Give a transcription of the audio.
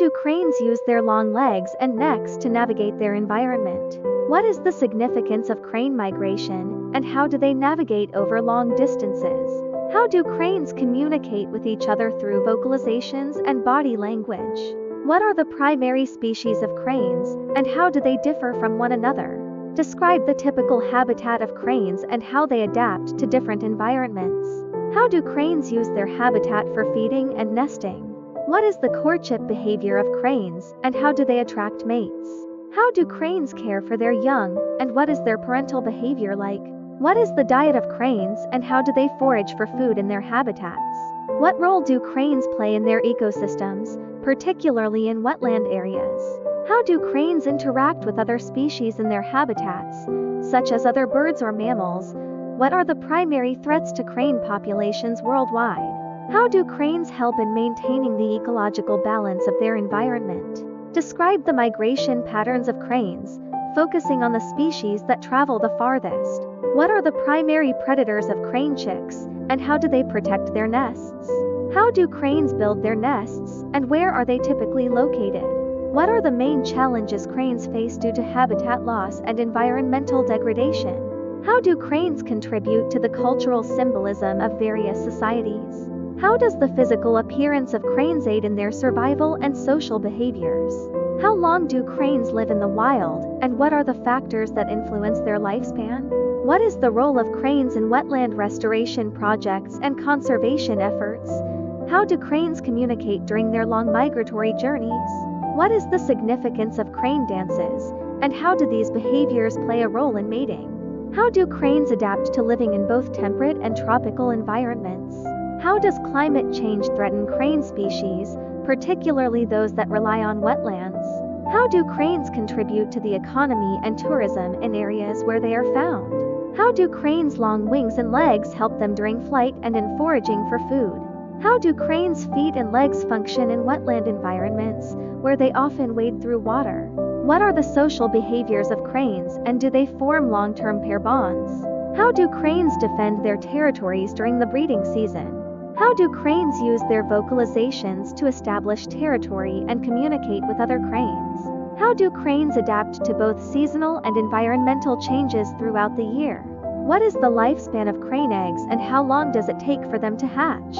do cranes use their long legs and necks to navigate their environment? What is the significance of crane migration, and how do they navigate over long distances? How do cranes communicate with each other through vocalizations and body language? What are the primary species of cranes, and how do they differ from one another? Describe the typical habitat of cranes and how they adapt to different environments. How do cranes use their habitat for feeding and nesting? What is the courtship behavior of cranes, and how do they attract mates? How do cranes care for their young, and what is their parental behavior like? What is the diet of cranes, and how do they forage for food in their habitats? What role do cranes play in their ecosystems, particularly in wetland areas? How do cranes interact with other species in their habitats, such as other birds or mammals? What are the primary threats to crane populations worldwide? How do cranes help in maintaining the ecological balance of their environment? Describe the migration patterns of cranes, focusing on the species that travel the farthest. What are the primary predators of crane chicks, and how do they protect their nests? How do cranes build their nests, and where are they typically located? What are the main challenges cranes face due to habitat loss and environmental degradation? How do cranes contribute to the cultural symbolism of various societies? How does the physical appearance of cranes aid in their survival and social behaviors? How long do cranes live in the wild, and what are the factors that influence their lifespan? What is the role of cranes in wetland restoration projects and conservation efforts? How do cranes communicate during their long migratory journeys? What is the significance of crane dances, and how do these behaviors play a role in mating? How do cranes adapt to living in both temperate and tropical environments? How does climate change threaten crane species, particularly those that rely on wetlands? How do cranes contribute to the economy and tourism in areas where they are found? How do cranes' long wings and legs help them during flight and in foraging for food? How do cranes' feet and legs function in wetland environments, where they often wade through water? What are the social behaviors of cranes, and do they form long-term pair bonds? How do cranes defend their territories during the breeding season? How do cranes use their vocalizations to establish territory and communicate with other cranes? How do cranes adapt to both seasonal and environmental changes throughout the year? What is the lifespan of crane eggs, and how long does it take for them to hatch?